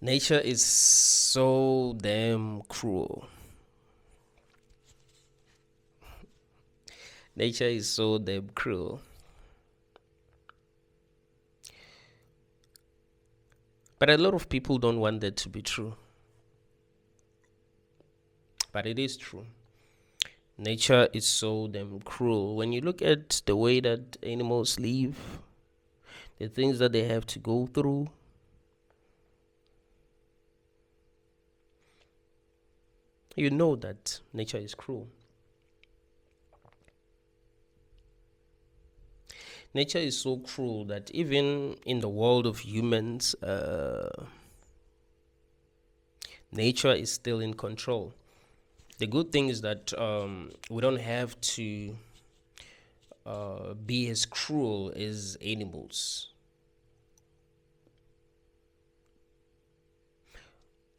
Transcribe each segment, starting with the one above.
Nature is so damn cruel. Nature is so damn cruel. But a lot of people don't want that to be true. But it is true. Nature is so damn cruel. When you look at the way that animals live, the things that they have to go through, you know that nature is cruel. Nature is so cruel that even in the world of humans, nature is still in control. The good thing is that we don't have to be as cruel as animals.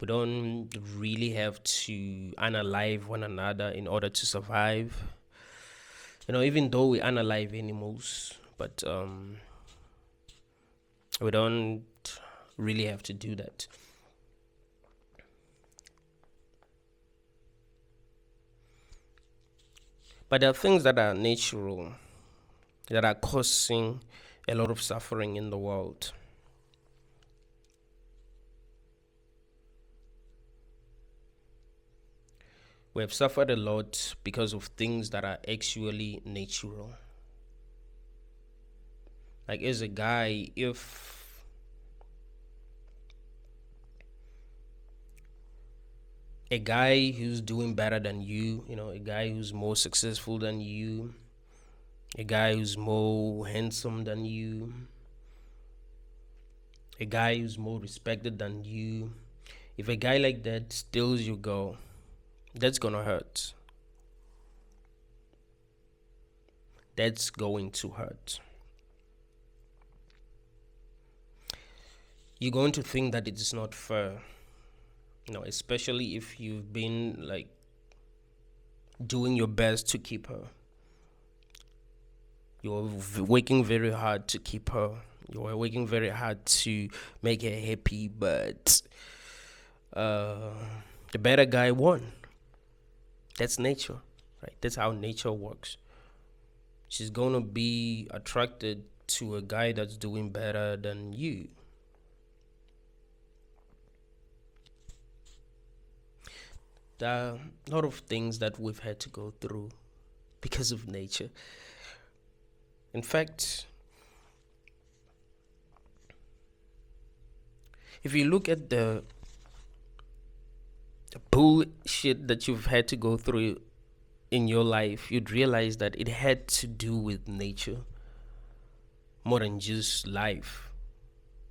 We don't really have to unalive one another in order to survive. Even though we unalive animals, but we don't really have to do that. But there are things that are natural that are causing a lot of suffering in the world. We have suffered a lot because of things that are actually natural. Like, as a guy, if a guy who's doing better than you, a guy who's more successful than you, a guy who's more handsome than you, a guy who's more respected than you, if a guy like that steals your girl, that's gonna hurt. That's going to hurt. You're going to think that it is not fair, especially if you've been like doing your best to keep her. You're working very hard to keep her. You're working very hard to make her happy, but the better guy won. That's nature, right? That's how nature works. She's gonna be attracted to a guy that's doing better than you. There are a lot of things that we've had to go through because of nature. In fact, if you look at the bullshit that you've had to go through in your life, you'd realize that it had to do with nature more than just life.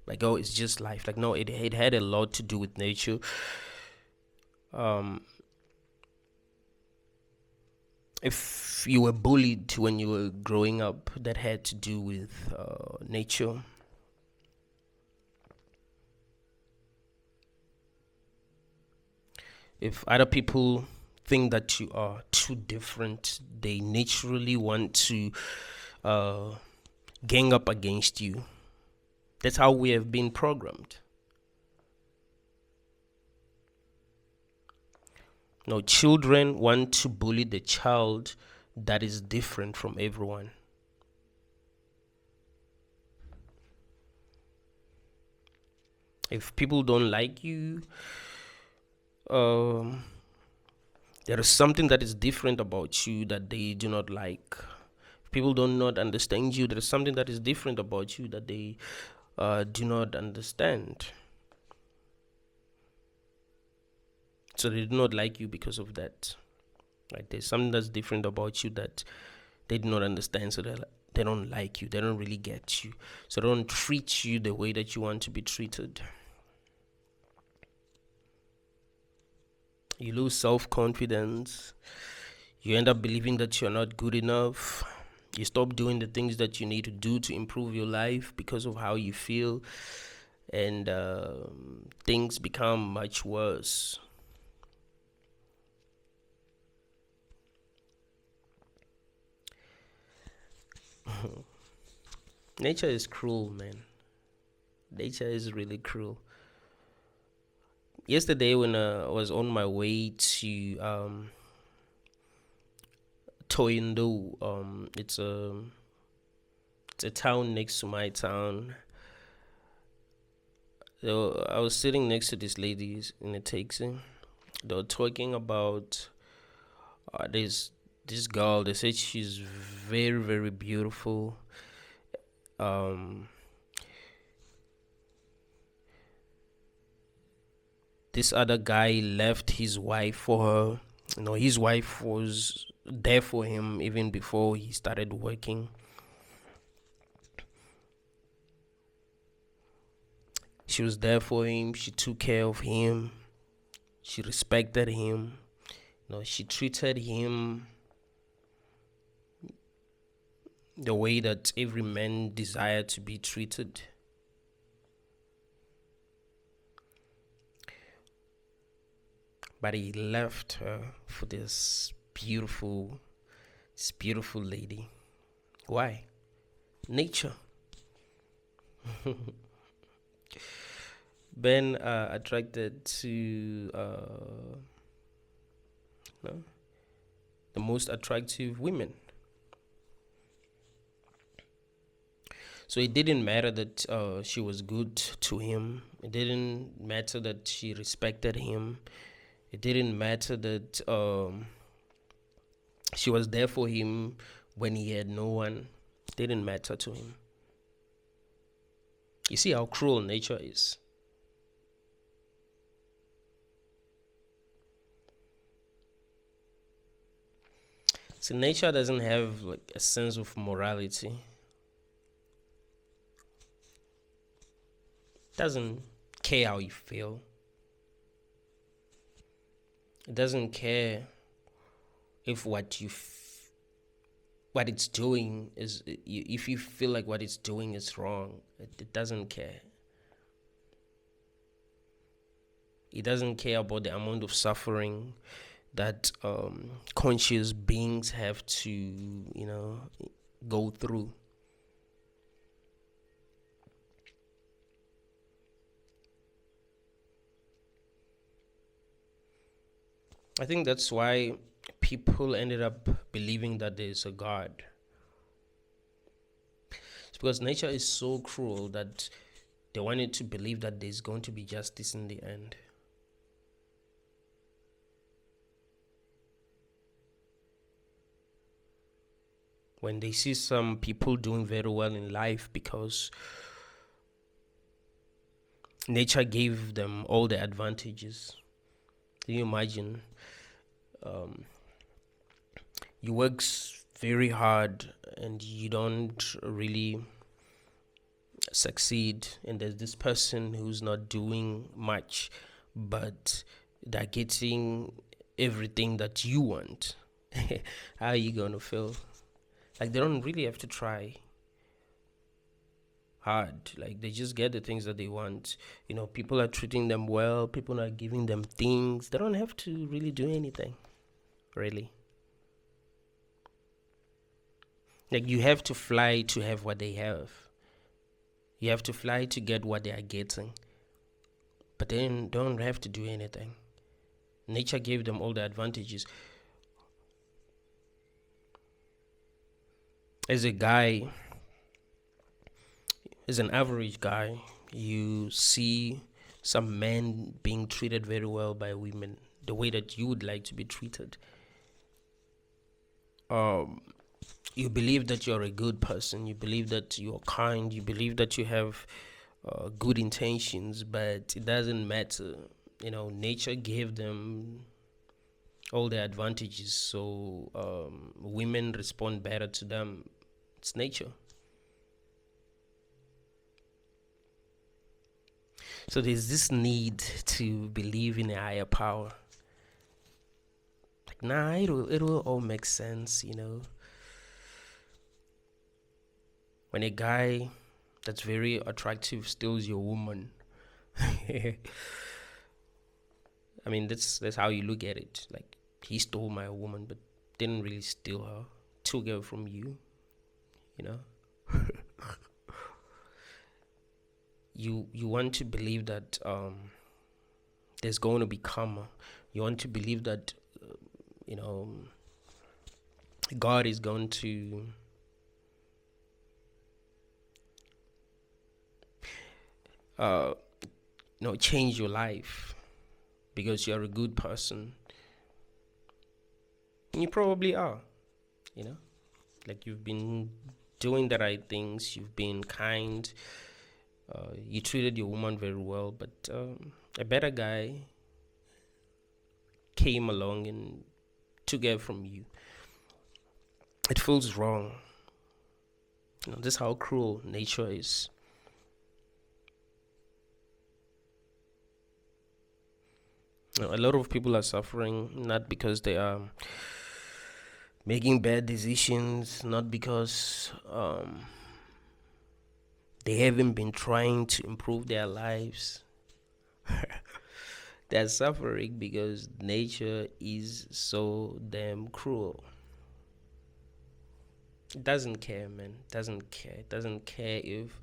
Like, oh, it's just life. Like, no, it had a lot to do with nature. If you were bullied when you were growing up, that had to do with nature. If other people think that you are too different, they naturally want to gang up against you. That's how we have been programmed. No, children want to bully the child that is different from everyone. If people don't like you, there is something that is different about you that they do not like. If people do not understand you, there is something that is different about you that they do not understand. So they do not like you because of that. Right? There's something that's different about you that they do not understand, so they don't like you. They don't really get you. So they don't treat you the way that you want to be treated. You lose self-confidence. You end up believing that you're not good enough. You stop doing the things that you need to do to improve your life because of how you feel. And things become much worse. Nature is cruel, man. Nature is really cruel. Yesterday, when I was on my way to Toindo, it's a town next to my town. So I was sitting next to these ladies in a taxi. They were talking about this girl. They said she's very very beautiful. Um, this other guy left his wife for her. His wife was there for him even before he started working. She was there for him. She took care of him. She respected him. She treated him the way that every man desired to be treated. But he left her for this beautiful lady. Why? Nature. Ben attracted to the most attractive women. So it didn't matter that she was good to him. It didn't matter that she respected him. It didn't matter that she was there for him when he had no one. It didn't matter to him. You see how cruel nature is. So nature doesn't have like a sense of morality. It doesn't care how you feel. It doesn't care if what it's doing is, if you feel like what it's doing is wrong. It doesn't care. It doesn't care about the amount of suffering that conscious beings have to, go through. I think that's why people ended up believing that there's a God. It's because nature is so cruel that they wanted to believe that there's going to be justice in the end. When they see some people doing very well in life because nature gave them all the advantages. Can you imagine? You work very hard and you don't really succeed, and there's this person who's not doing much, but they're getting everything that you want. How are you gonna feel? Like, they don't really have to try hard. Like, they just get the things that they want. People are treating them well. People are giving them things. They don't have to really do anything, really. Like, you have to fly to have what they have. You have to fly to get what they are getting. But they don't have to do anything. Nature gave them all the advantages. As an average guy, you see some men being treated very well by women, the way that you would like to be treated. You believe that you're a good person. You believe that you're kind. You believe that you have good intentions, but it doesn't matter. Nature gave them all the advantages, so women respond better to them. It's nature. So there's this need to believe in a higher power. Like, it will all make sense, When a guy that's very attractive steals your woman, I mean, that's how you look at it. Like, he stole my woman, but didn't really steal her. Took her from you, you want to believe that there's going to be karma. You want to believe that, you know, God is going to change your life because you're a good person. And you probably are, like you've been doing the right things, you've been kind, you treated your woman very well, but a better guy came along and took her from you. It feels wrong. This is how cruel nature is. A lot of people are suffering not because they are making bad decisions, not because they haven't been trying to improve their lives. They're suffering because nature is so damn cruel. It doesn't care, man. It doesn't care. It doesn't care if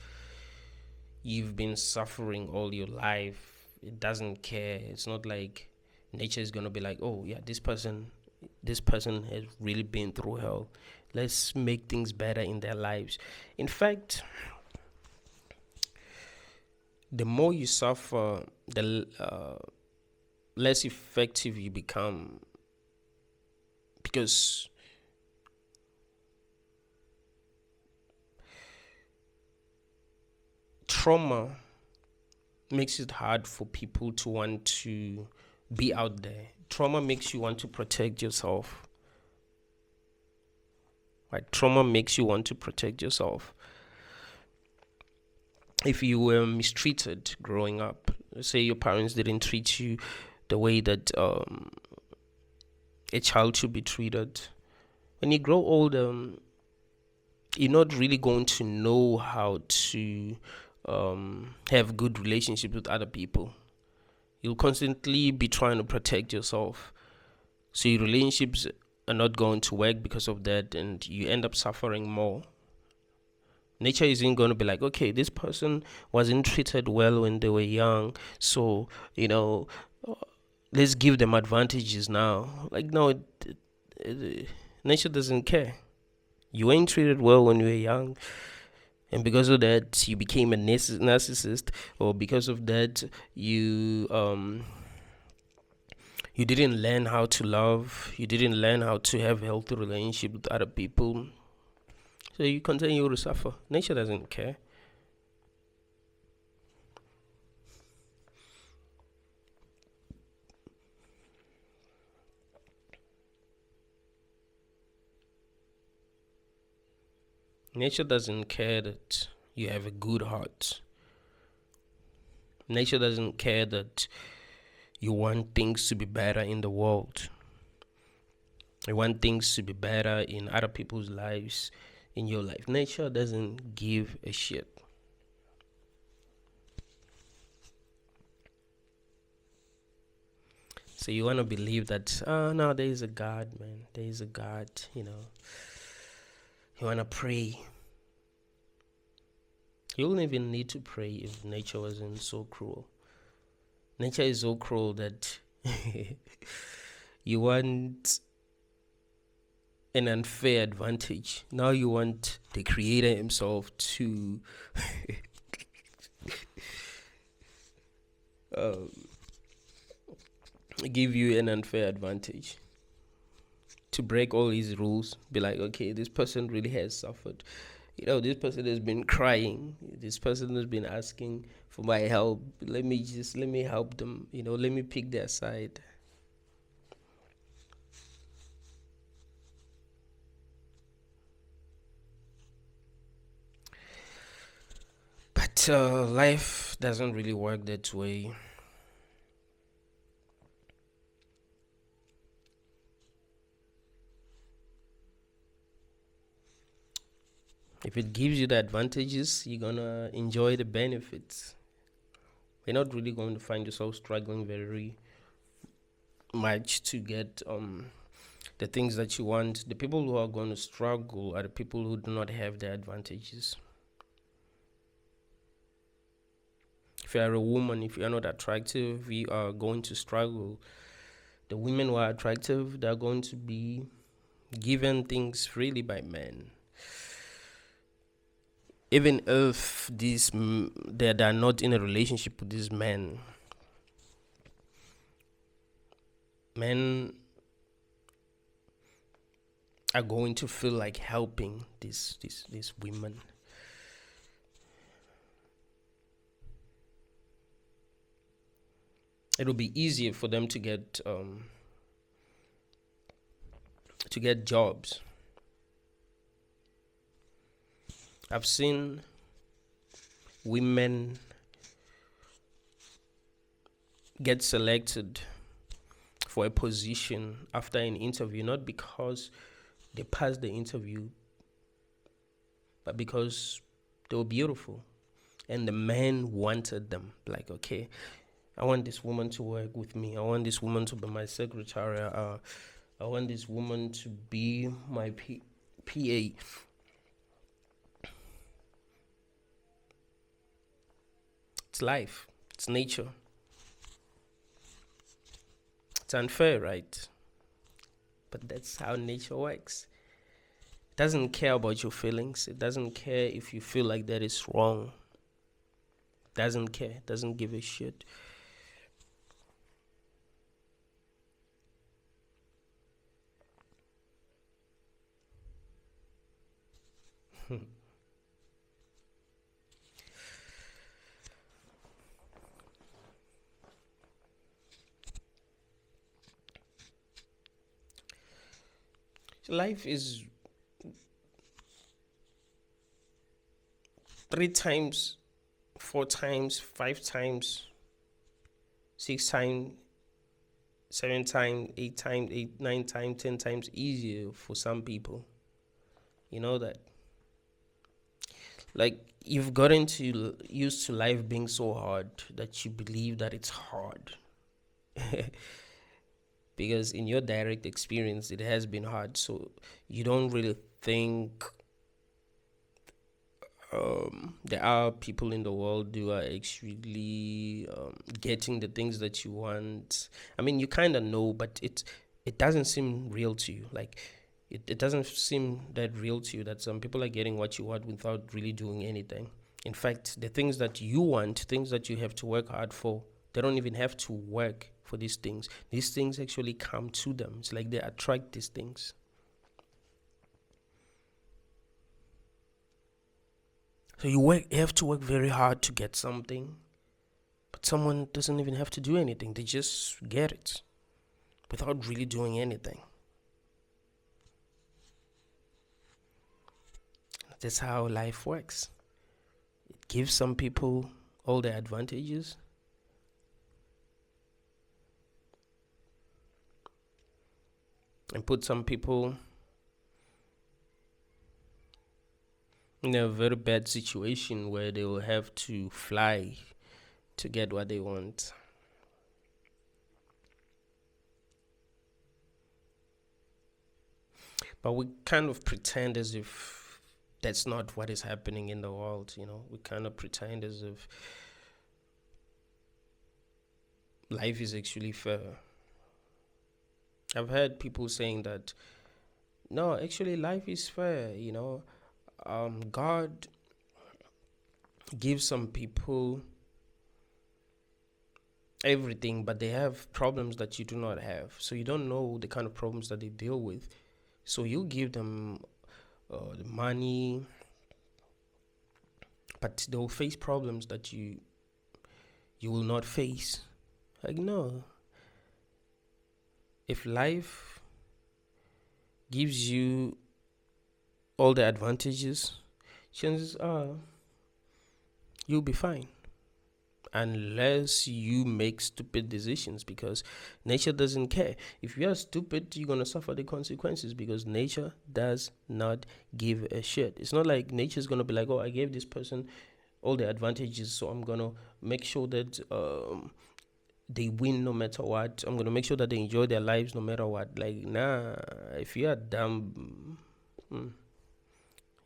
you've been suffering all your life. It doesn't care. It's not like nature is gonna be like, oh yeah, this person has really been through hell. Let's make things better in their lives. In fact, the more you suffer, the less effective you become, because trauma makes it hard for people to want to be out there. Trauma makes you want to protect yourself. Right? Trauma makes you want to protect yourself. If you were mistreated growing up, say your parents didn't treat you the way that a child should be treated, when you grow older, you're not really going to know how to have good relationships with other people. You'll constantly be trying to protect yourself. So your relationships are not going to work because of that, and you end up suffering more. Nature isn't going to be like, okay, this person wasn't treated well when they were young, so, let's give them advantages now. Like, no, nature doesn't care. You ain't treated well when you were young, and because of that, you became a narcissist, or because of that, you didn't learn how to love, you didn't learn how to have healthy relationship with other people. So you continue to suffer. Nature doesn't care. Nature doesn't care that you have a good heart. Nature doesn't care that you want things to be better in the world. You want things to be better in other people's lives, in your life. Nature doesn't give a shit. So you want to believe that, no, there is a God, man. There is a God, You want to pray. You wouldn't even need to pray if nature wasn't so cruel. Nature is so cruel that you want an unfair advantage. Now you want the creator himself to give you an unfair advantage, to break all his rules. Be like, okay, this person really has suffered. This person has been crying. This person has been asking for my help. Let me help them. Let me pick their side. But life doesn't really work that way. If it gives you the advantages, you're gonna enjoy the benefits. You're not really going to find yourself struggling very much to get the things that you want. The people who are going to struggle are the people who do not have the advantages. If you are a woman, if you are not attractive, we are going to struggle. The women who are attractive, they're going to be given things freely by men. Even if they're not in a relationship with these men, men are going to feel like helping these women. It'll be easier for them to get jobs. I've seen women get selected for a position after an interview, not because they passed the interview, but because they were beautiful and the man wanted them. Like, okay, I want this woman to work with me. I want this woman to be my secretary. I want this woman to be my PA. It's life. It's nature. It's unfair, right? But that's how nature works. It doesn't care about your feelings. It doesn't care if you feel like that is wrong. It doesn't care. It doesn't give a shit. Life is 3 times, 4 times, 5 times, 6 times, 7 times, 8 times, 9 times, 10 times easier for some people. You know that? Like, you've gotten used to life being so hard that you believe that it's hard. Because in your direct experience, it has been hard. So you don't really think there are people in the world who are actually getting the things that you want. I mean, you kind of know, but it doesn't seem real to you. Like, it doesn't seem that real to you that some people are getting what you want without really doing anything. In fact, the things that you want, things that you have to work hard for, they don't even have to work for these things. These things actually come to them. It's like they attract these things. So you have to work very hard to get something, but someone doesn't even have to do anything. They just get it without really doing anything. That's how life works. It gives some people all the advantages, and put some people in a very bad situation where they will have to fly to get what they want. But we kind of pretend as if that's not what is happening in the world, you know. We kind of pretend as if life is actually fair. I've heard people saying that, no, actually life is fair, you know. God gives some people everything, but they have problems that you do not have. So you don't know the kind of problems that they deal with. So you give them the money, but they'll face problems that you will not face. Like, no. If life gives you all the advantages, chances are you'll be fine. Unless you make stupid decisions, because nature doesn't care. If you are stupid, you're going to suffer the consequences, because nature does not give a shit. It's not like nature's going to be like, oh, I gave this person all the advantages, so I'm going to make sure that they win no matter what. I'm going to make sure that they enjoy their lives no matter what. Like, nah, if you are dumb,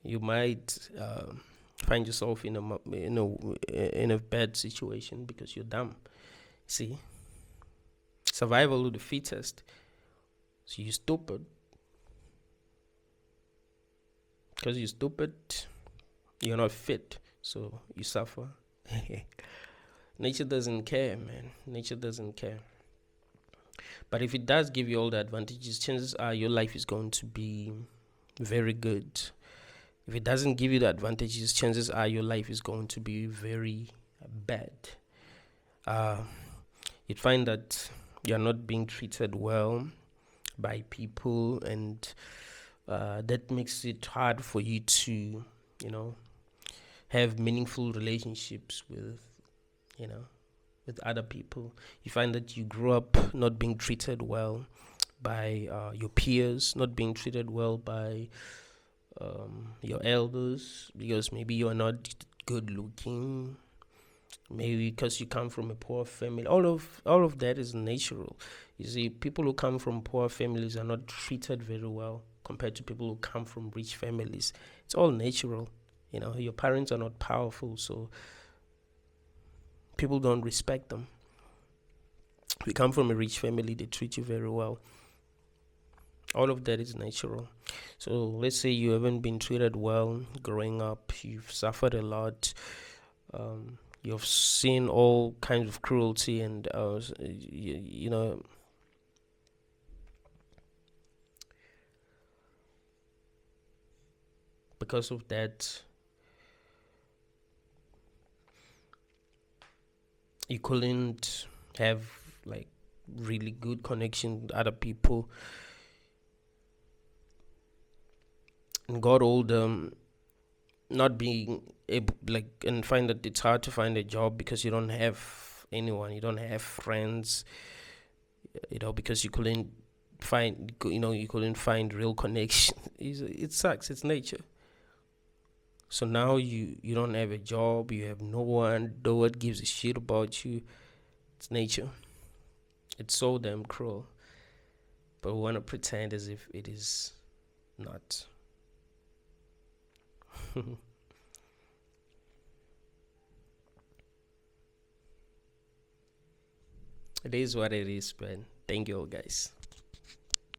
you might find yourself in a bad situation because you're dumb. See, survival of the fittest. So you're stupid. Because you're stupid, you're not fit, so you suffer. Nature doesn't care, man. Nature doesn't care. But if it does give you all the advantages, chances are your life is going to be very good. If it doesn't give you the advantages, chances are your life is going to be very bad. You'd find that you're not being treated well by people, and that makes it hard for you to, have meaningful relationships with other people. You find that you grew up not being treated well by your peers, not being treated well by your elders, because maybe you're not good looking, maybe because you come from a poor family. All of that is natural. You see, people who come from poor families are not treated very well compared to people who come from rich families. It's all natural. Your parents are not powerful, so people don't respect them. If you come from a rich family, they treat you very well. All of that is natural. So let's say you haven't been treated well growing up, you've suffered a lot, you've seen all kinds of cruelty, and because of that, you couldn't have like really good connection with other people, and got older, not being able, and find that it's hard to find a job because you don't have anyone, you don't have friends, because you couldn't find real connection. It sucks. It's nature. So now you don't have a job, you have no one gives a shit about you. It's nature. It's so damn cruel, but we want to pretend as if it is not. It is what it is, man. Thank you all, guys.